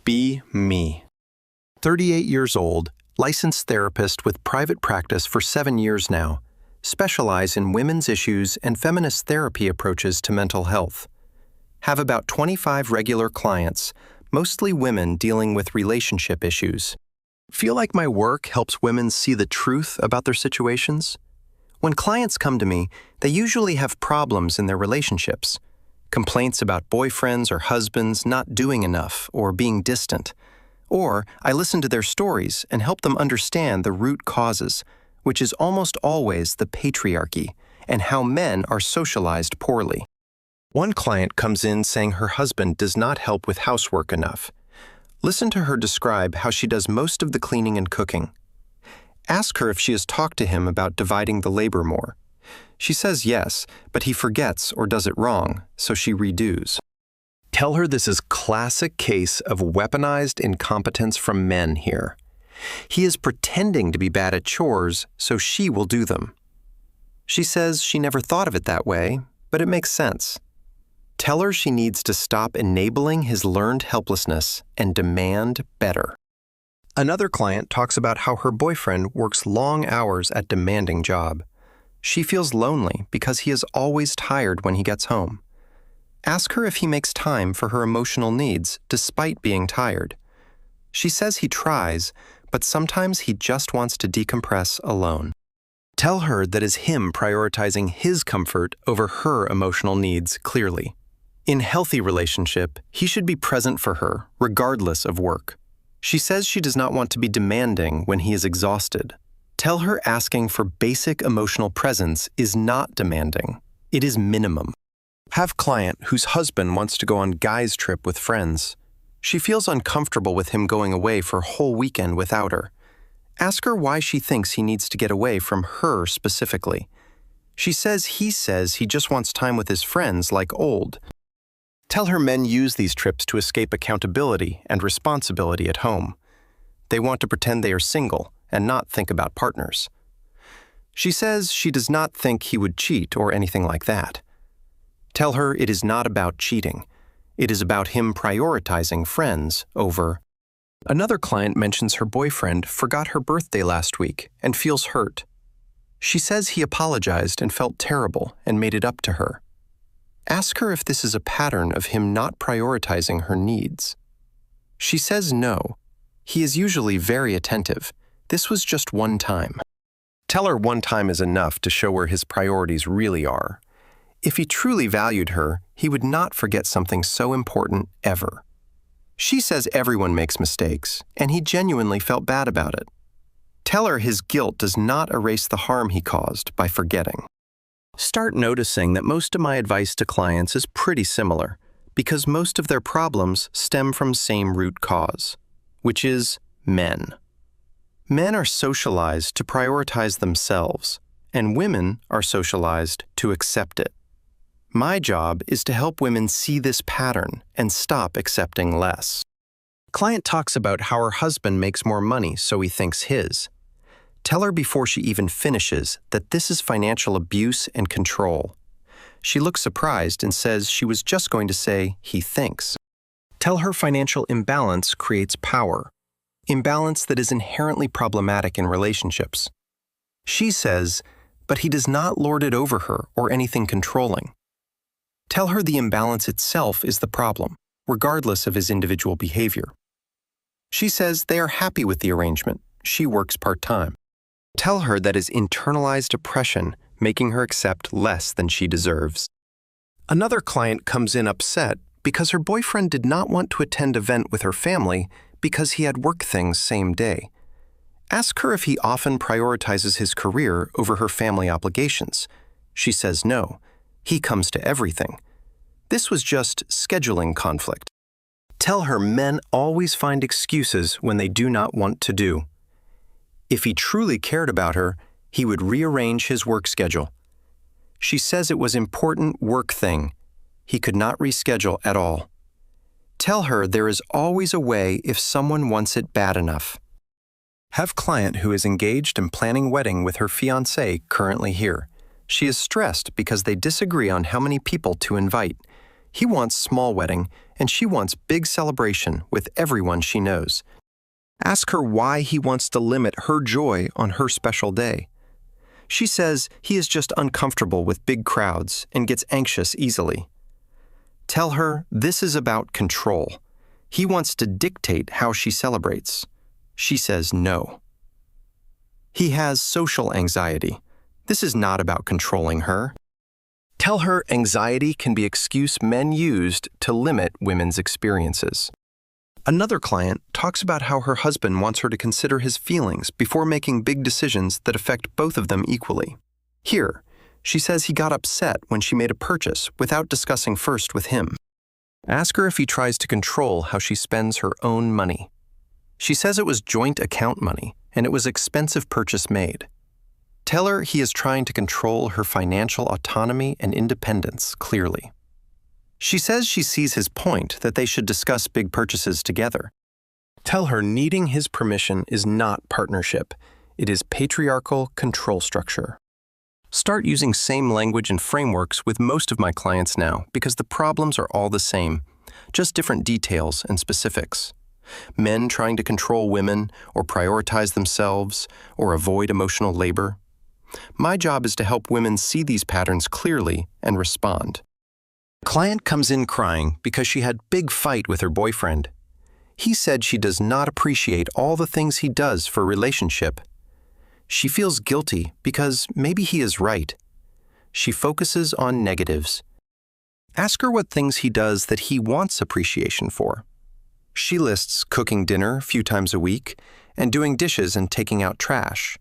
Be me. 38 years old, licensed therapist with private practice for 7 years now. Specialize in women's issues and feminist therapy approaches to mental health. Have about 25 regular clients, mostly women dealing with relationship issues. Feel like my work helps women see the truth about their situations? When clients come to me, they usually have problems in their relationships. Complaints about boyfriends or husbands not doing enough or being distant. Or I listen to their stories and help them understand the root causes, which is almost always the patriarchy and how men are socialized poorly. One client comes in saying her husband does not help with housework enough. Listen to her describe how she does most of the cleaning and cooking. Ask her if she has talked to him about dividing the labor more. She says yes, but he forgets or does it wrong, so she redos. Tell her this is classic case of weaponized incompetence from men here. He is pretending to be bad at chores, so she will do them. She says she never thought of it that way, but it makes sense. Tell her she needs to stop enabling his learned helplessness and demand better. Another client talks about how her boyfriend works long hours at a demanding job. She feels lonely because he is always tired when he gets home. Ask her if he makes time for her emotional needs despite being tired. She says he tries, but sometimes he just wants to decompress alone. Tell her that is him prioritizing his comfort over her emotional needs clearly. In healthy relationship, he should be present for her, regardless of work. She says she does not want to be demanding when he is exhausted. Tell her asking for basic emotional presence is not demanding. It is minimum. Have client whose husband wants to go on guys' trip with friends. She feels uncomfortable with him going away for a whole weekend without her. Ask her why she thinks he needs to get away from her specifically. She says he just wants time with his friends like old. Tell her men use these trips to escape accountability and responsibility at home. They want to pretend they are single and not think about partners. She says she does not think he would cheat or anything like that. Tell her it is not about cheating. It is about him prioritizing friends over. Another client mentions her boyfriend forgot her birthday last week and feels hurt. She says he apologized and felt terrible and made it up to her. Ask her if this is a pattern of him not prioritizing her needs. She says no. He is usually very attentive. This was just one time. Tell her one time is enough to show where his priorities really are. If he truly valued her, he would not forget something so important ever. She says everyone makes mistakes, and he genuinely felt bad about it. Tell her his guilt does not erase the harm he caused by forgetting. Start noticing that most of my advice to clients is pretty similar, because most of their problems stem from same root cause, which is men. Men are socialized to prioritize themselves, and women are socialized to accept it. My job is to help women see this pattern and stop accepting less. Client talks about how her husband makes more money, so he thinks his. Tell her before she even finishes that this is financial abuse and control. She looks surprised and says she was just going to say he thinks. Tell her financial imbalance creates power, imbalance that is inherently problematic in relationships. She says, but he does not lord it over her or anything controlling. Tell her the imbalance itself is the problem, regardless of his individual behavior. She says they are happy with the arrangement. She works part-time. Tell her that is internalized oppression, making her accept less than she deserves. Another client comes in upset because her boyfriend did not want to attend an event with her family because he had work things same day. Ask her if he often prioritizes his career over her family obligations. She says no. He comes to everything. This was just scheduling conflict. Tell her men always find excuses when they do not want to do. If he truly cared about her, he would rearrange his work schedule. She says it was important work thing. He could not reschedule at all. Tell her there is always a way if someone wants it bad enough. Have client who is engaged and planning wedding with her fiancé currently here. She is stressed because they disagree on how many people to invite. He wants small wedding, and she wants big celebration with everyone she knows. Ask her why he wants to limit her joy on her special day. She says he is just uncomfortable with big crowds and gets anxious easily. Tell her this is about control. He wants to dictate how she celebrates. She says no. He has social anxiety. This is not about controlling her. Tell her anxiety can be an excuse men used to limit women's experiences. Another client talks about how her husband wants her to consider his feelings before making big decisions that affect both of them equally. Here, she says he got upset when she made a purchase without discussing first with him. Ask her if he tries to control how she spends her own money. She says it was joint account money and it was expensive purchase made. Tell her he is trying to control her financial autonomy and independence clearly. She says she sees his point that they should discuss big purchases together. Tell her needing his permission is not partnership. It is patriarchal control structure. Start using same language and frameworks with most of my clients now because the problems are all the same, just different details and specifics. Men trying to control women or prioritize themselves or avoid emotional labor. My job is to help women see these patterns clearly and respond. A client comes in crying because she had a big fight with her boyfriend. He said she does not appreciate all the things he does for a relationship. She feels guilty because maybe he is right. She focuses on negatives. Ask her what things he does that he wants appreciation for. She lists cooking dinner a few times a week and doing dishes and taking out trash.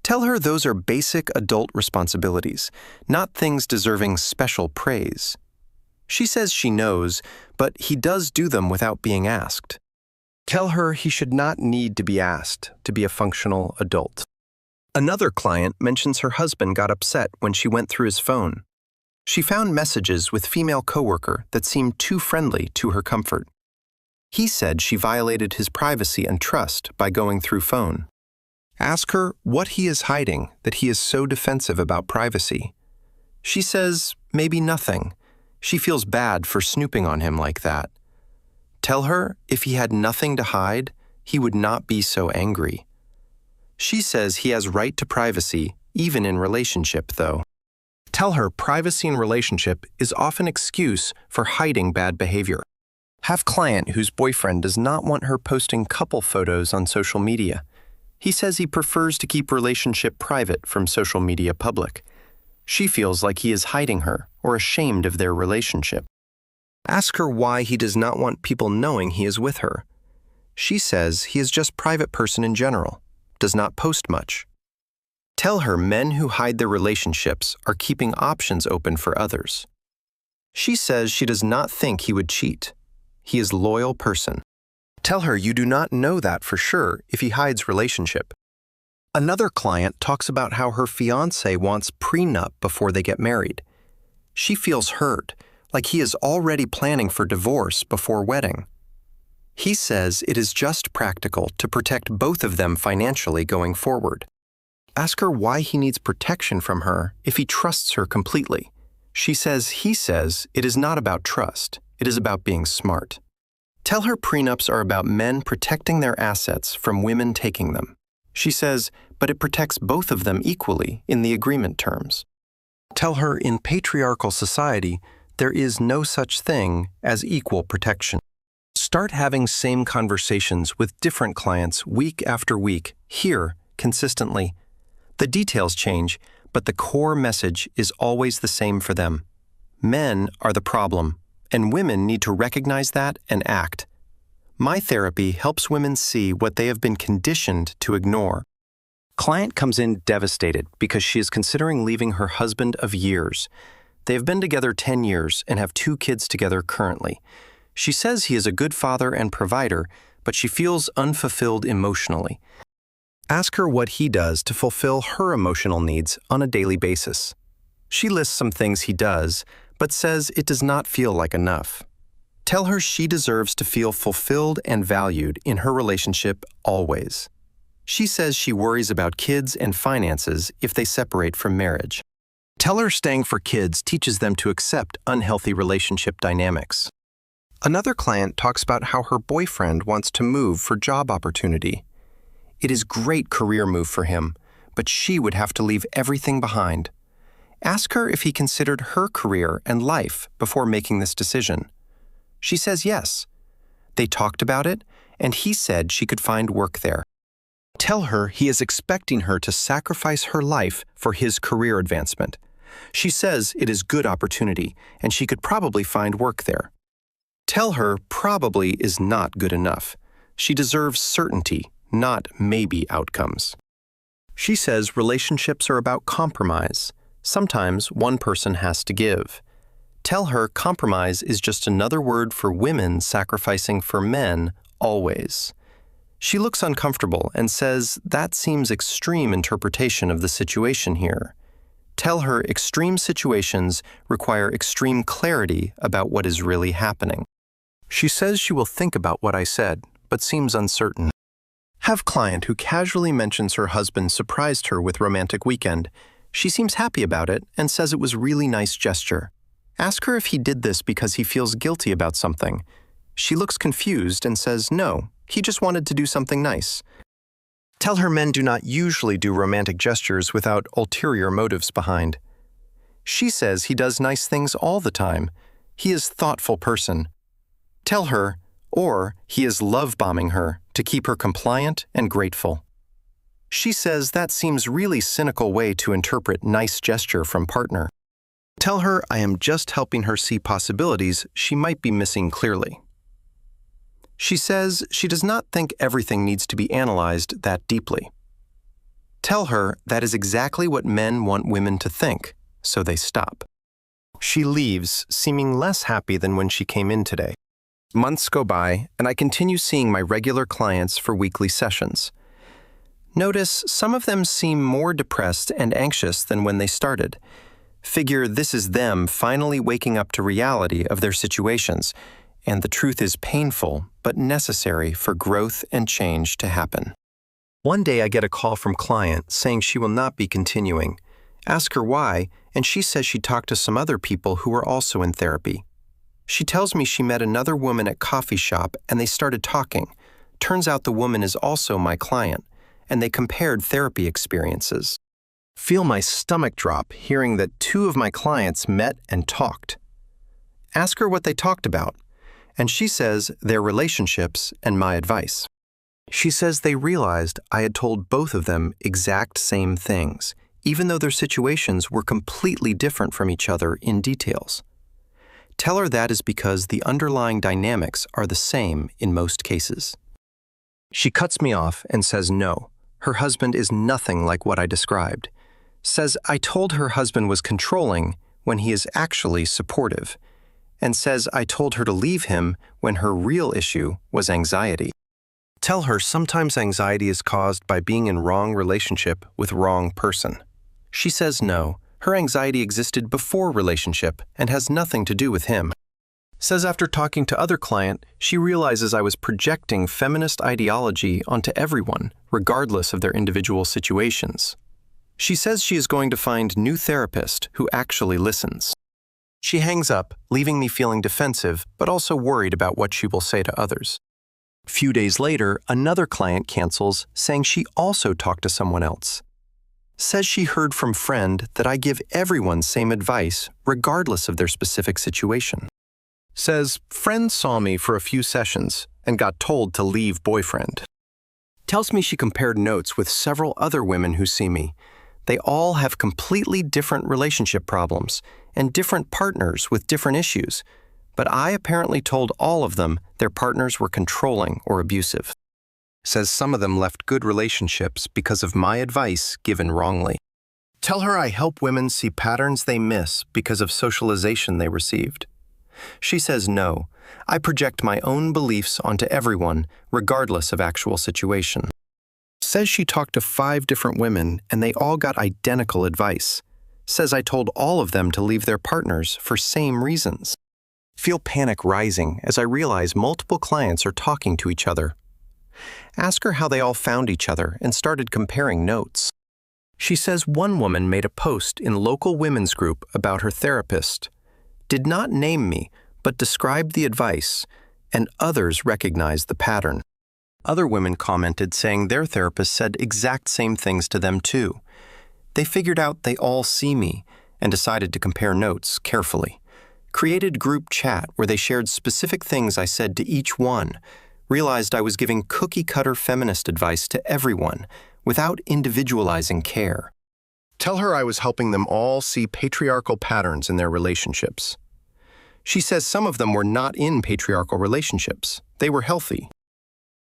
Tell her those are basic adult responsibilities, not things deserving special praise. She says she knows, but he does do them without being asked. Tell her he should not need to be asked to be a functional adult. Another client mentions her husband got upset when she went through his phone. She found messages with female coworker that seemed too friendly to her comfort. He said she violated his privacy and trust by going through phone. Ask her what he is hiding that he is so defensive about privacy. She says maybe nothing. She feels bad for snooping on him like that. Tell her if he had nothing to hide, he would not be so angry. She says he has right to privacy, even in relationship, though. Tell her privacy in relationship is often excuse for hiding bad behavior. Have client whose boyfriend does not want her posting couple photos on social media. He says he prefers to keep relationship private from social media public. She feels like he is hiding her or ashamed of their relationship. Ask her why he does not want people knowing he is with her. She says he is just a private person in general, does not post much. Tell her men who hide their relationships are keeping options open for others. She says she does not think he would cheat. He is a loyal person. Tell her you do not know that for sure if he hides relationship. Another client talks about how her fiancé wants prenup before they get married. She feels hurt, like he is already planning for divorce before wedding. He says it is just practical to protect both of them financially going forward. Ask her why he needs protection from her if he trusts her completely. She says he says it is not about trust, it is about being smart. Tell her prenups are about men protecting their assets from women taking them. She says, but it protects both of them equally in the agreement terms. Tell her in patriarchal society, there is no such thing as equal protection. Start having same conversations with different clients week after week, here, consistently. The details change, but the core message is always the same for them. Men are the problem, and women need to recognize that and act. My therapy helps women see what they have been conditioned to ignore. Client comes in devastated because she is considering leaving her husband of years. They have been together 10 years and have 2 kids together currently. She says he is a good father and provider, but she feels unfulfilled emotionally. Ask her what he does to fulfill her emotional needs on a daily basis. She lists some things he does, but says it does not feel like enough. Tell her she deserves to feel fulfilled and valued in her relationship always. She says she worries about kids and finances if they separate from marriage. Tell her staying for kids teaches them to accept unhealthy relationship dynamics. Another client talks about how her boyfriend wants to move for job opportunity. It is a great career move for him, but she would have to leave everything behind. Ask her if he considered her career and life before making this decision. She says yes. They talked about it, and he said she could find work there. Tell her he is expecting her to sacrifice her life for his career advancement. She says it is good opportunity, and she could probably find work there. Tell her probably is not good enough. She deserves certainty, not maybe outcomes. She says relationships are about compromise. Sometimes one person has to give. Tell her compromise is just another word for women sacrificing for men always. She looks uncomfortable and says that seems extreme interpretation of the situation here. Tell her extreme situations require extreme clarity about what is really happening. She says she will think about what I said, but seems uncertain. Have client who casually mentions her husband surprised her with romantic weekend. She seems happy about it and says it was really nice gesture. Ask her if he did this because he feels guilty about something. She looks confused and says no, he just wanted to do something nice. Tell her men do not usually do romantic gestures without ulterior motives behind. She says he does nice things all the time. He is a thoughtful person. Tell her, or he is love-bombing her to keep her compliant and grateful. She says that seems really cynical way to interpret nice gesture from partner. Tell her I am just helping her see possibilities she might be missing clearly. She says she does not think everything needs to be analyzed that deeply. Tell her that is exactly what men want women to think, so they stop. She leaves, seeming less happy than when she came in today. Months go by, and I continue seeing my regular clients for weekly sessions. Notice some of them seem more depressed and anxious than when they started. Figure this is them finally waking up to reality of their situations, and the truth is painful but necessary for growth and change to happen. One day I get a call from client saying she will not be continuing. Ask her why, and she says she talked to some other people who were also in therapy. She tells me she met another woman at coffee shop and they started talking. Turns out the woman is also my client, and they compared therapy experiences. Feel my stomach drop hearing that two of my clients met and talked. Ask her what they talked about, and she says their relationships and my advice. She says they realized I had told both of them exact same things, even though their situations were completely different from each other in details. Tell her that is because the underlying dynamics are the same in most cases. She cuts me off and says no, her husband is nothing like what I described. Says I told her husband was controlling when he is actually supportive, and says I told her to leave him when her real issue was anxiety. Tell her sometimes anxiety is caused by being in wrong relationship with wrong person. She says no. Her anxiety existed before relationship and has nothing to do with him. Says after talking to other client, she realizes I was projecting feminist ideology onto everyone, regardless of their individual situations. She says she is going to find new therapist who actually listens. She hangs up, leaving me feeling defensive, but also worried about what she will say to others. A few days later, another client cancels, saying she also talked to someone else. Says she heard from friend that I give everyone same advice regardless of their specific situation. Says friend saw me for a few sessions and got told to leave boyfriend. Tells me she compared notes with several other women who see me. They all have completely different relationship problems and different partners with different issues, but I apparently told all of them their partners were controlling or abusive. Says some of them left good relationships because of my advice given wrongly. Tell her I help women see patterns they miss because of socialization they received. She says no, I project my own beliefs onto everyone, regardless of actual situation. Says she talked to 5 different women and they all got identical advice. Says I told all of them to leave their partners for same reasons. Feel panic rising as I realize multiple clients are talking to each other. Ask her how they all found each other and started comparing notes. She says one woman made a post in local women's group about her therapist. Did not name me, but described the advice, and others recognized the pattern. Other women commented saying their therapist said exact same things to them too. They figured out they all see me and decided to compare notes carefully. Created group chat where they shared specific things I said to each one. Realized I was giving cookie-cutter feminist advice to everyone without individualizing care. Tell her I was helping them all see patriarchal patterns in their relationships. She says some of them were not in patriarchal relationships. They were healthy.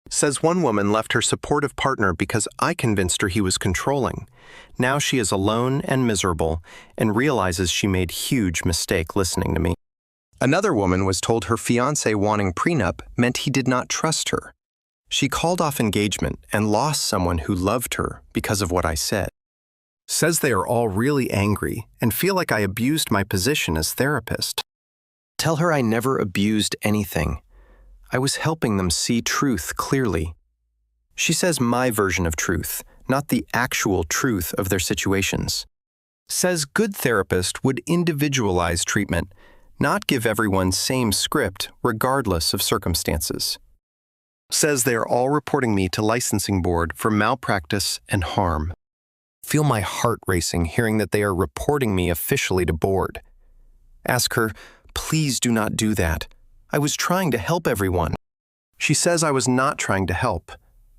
Says one woman left her supportive partner because I convinced her he was controlling. Now she is alone and miserable and realizes she made huge mistake listening to me. Another woman was told her fiancé wanting prenup meant he did not trust her. She called off engagement and lost someone who loved her because of what I said. Says they are all really angry and feel like I abused my position as therapist. Tell her I never abused anything. I was helping them see truth clearly. She says my version of truth, not the actual truth of their situations. Says good therapist would individualize treatment, not give everyone same script regardless of circumstances. Says they are all reporting me to licensing board for malpractice and harm. Feel my heart racing hearing that they are reporting me officially to board. Ask her, please do not do that. I was trying to help everyone. She says I was not trying to help.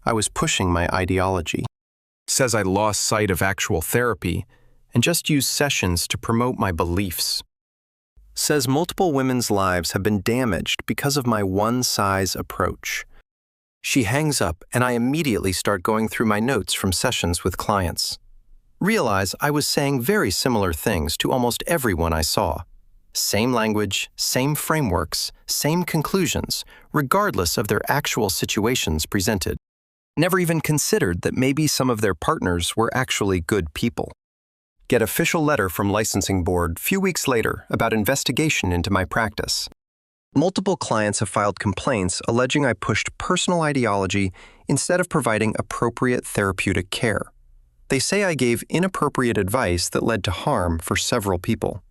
I was pushing my ideology. Says I lost sight of actual therapy and just used sessions to promote my beliefs. Says multiple women's lives have been damaged because of my one-size approach. She hangs up and I immediately start going through my notes from sessions with clients. Realize I was saying very similar things to almost everyone I saw. Same language, same frameworks, same conclusions, regardless of their actual situations presented. Never even considered that maybe some of their partners were actually good people. Get official letter from licensing board few weeks later about investigation into my practice. Multiple clients have filed complaints alleging I pushed personal ideology instead of providing appropriate therapeutic care. They say I gave inappropriate advice that led to harm for several people.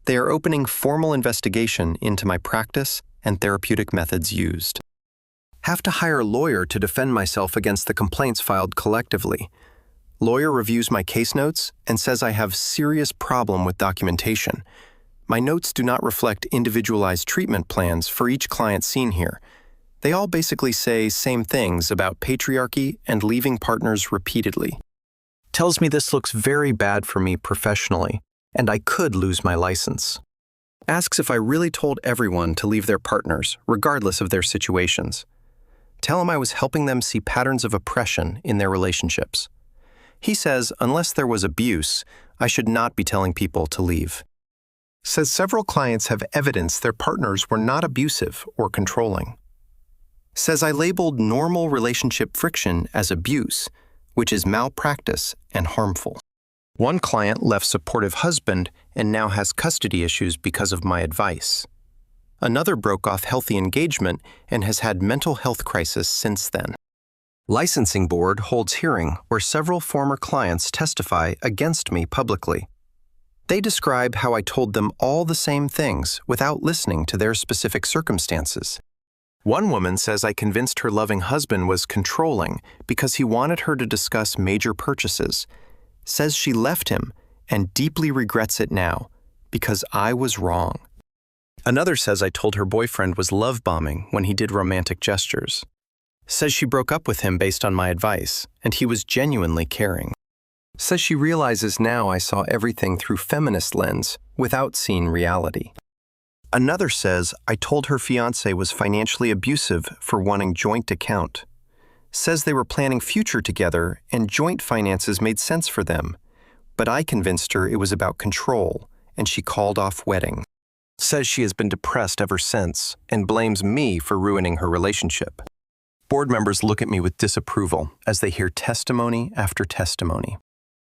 They are opening formal investigation into my practice and therapeutic methods used. Have to hire a lawyer to defend myself against the complaints filed collectively. Lawyer reviews my case notes and says I have serious problem with documentation. My notes do not reflect individualized treatment plans for each client seen here. They all basically say same things about patriarchy and leaving partners repeatedly. Tells me this looks very bad for me professionally, and I could lose my license. Asks if I really told everyone to leave their partners, regardless of their situations. Tell him I was helping them see patterns of oppression in their relationships. He says unless there was abuse, I should not be telling people to leave. Says several clients have evidence their partners were not abusive or controlling. Says I labeled normal relationship friction as abuse, which is malpractice and harmful. One client left supportive husband and now has custody issues because of my advice. Another broke off healthy engagement and has had mental health crisis since then. Licensing board holds hearing where several former clients testify against me publicly. They describe how I told them all the same things without listening to their specific circumstances. One woman says I convinced her loving husband was controlling because he wanted her to discuss major purchases. Says she left him and deeply regrets it now because I was wrong. Another says I told her boyfriend was love bombing when he did romantic gestures. Says she broke up with him based on my advice and he was genuinely caring. Says she realizes now I saw everything through feminist lens without seeing reality. Another says I told her fiancé was financially abusive for wanting joint account. Says they were planning future together and joint finances made sense for them, but I convinced her it was about control and she called off wedding. Says she has been depressed ever since and blames me for ruining her relationship. Board members look at me with disapproval as they hear testimony after testimony.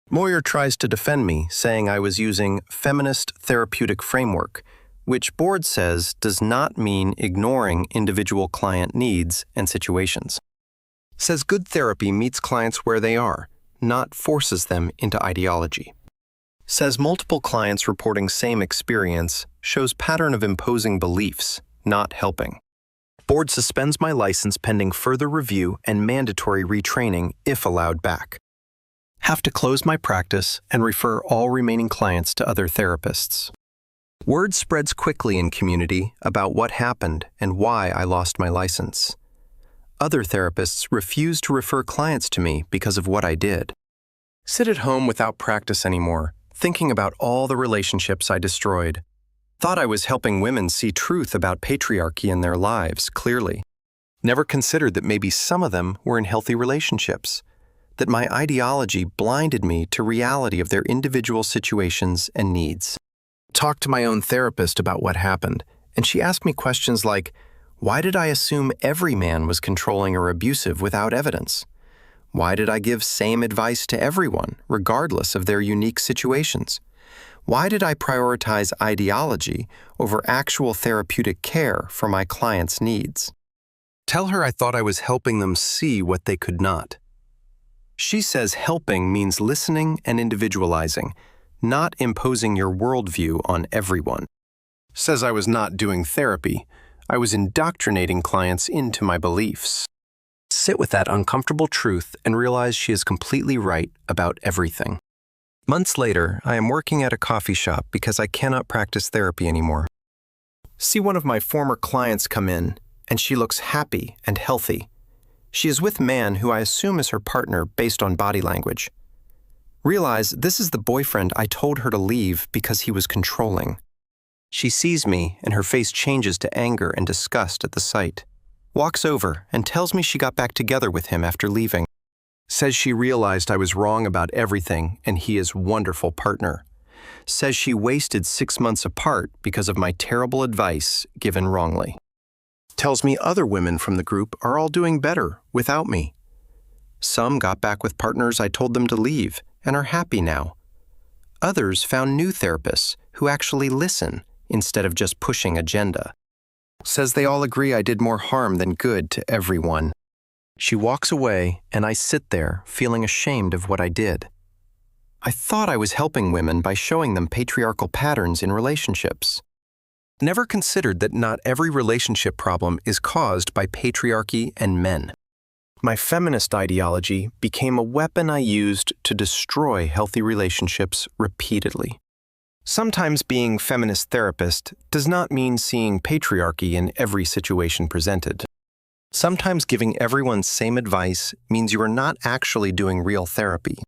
Moyer tries to defend me, saying I was using feminist therapeutic framework, which board says does not mean ignoring individual client needs and situations. Says good therapy meets clients where they are, not forces them into ideology. Says multiple clients reporting same experience shows pattern of imposing beliefs, not helping. Board suspends my license pending further review and mandatory retraining if allowed back. Have to close my practice and refer all remaining clients to other therapists. Word spreads quickly in community about what happened and why I lost my license. Other therapists refuse to refer clients to me because of what I did. Sit at home without practice anymore, thinking about all the relationships I destroyed. Thought I was helping women see truth about patriarchy in their lives clearly. Never considered that maybe some of them were in healthy relationships, that my ideology blinded me to reality of their individual situations and needs. Talked to my own therapist about what happened, and she asked me questions like, why did I assume every man was controlling or abusive without evidence? Why did I give same advice to everyone, regardless of their unique situations? Why did I prioritize ideology over actual therapeutic care for my clients' needs? Tell her I thought I was helping them see what they could not. She says helping means listening and individualizing, not imposing your worldview on everyone. Says I was not doing therapy. I was indoctrinating clients into my beliefs. Sit with that uncomfortable truth and realize she is completely right about everything. Months later, I am working at a coffee shop because I cannot practice therapy anymore. See one of my former clients come in, and she looks happy and healthy. She is with a man who I assume is her partner based on body language. Realize this is the boyfriend I told her to leave because he was controlling. She sees me, and her face changes to anger and disgust at the sight. Walks over and tells me she got back together with him after leaving. Says she realized I was wrong about everything and he is a wonderful partner. Says she wasted 6 months apart because of my terrible advice given wrongly. Tells me other women from the group are all doing better without me. Some got back with partners I told them to leave and are happy now. Others found new therapists who actually listen instead of just pushing agenda. Says they all agree I did more harm than good to everyone. She walks away, and I sit there feeling ashamed of what I did. I thought I was helping women by showing them patriarchal patterns in relationships. Never considered that not every relationship problem is caused by patriarchy and men. My feminist ideology became a weapon I used to destroy healthy relationships repeatedly. Sometimes being feminist therapist does not mean seeing patriarchy in every situation presented. Sometimes giving everyone same advice means you are not actually doing real therapy.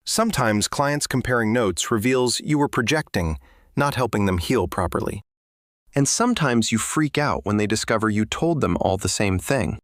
Sometimes clients comparing notes reveals you were projecting, not helping them heal properly. And sometimes you freak out when they discover you told them all the same thing.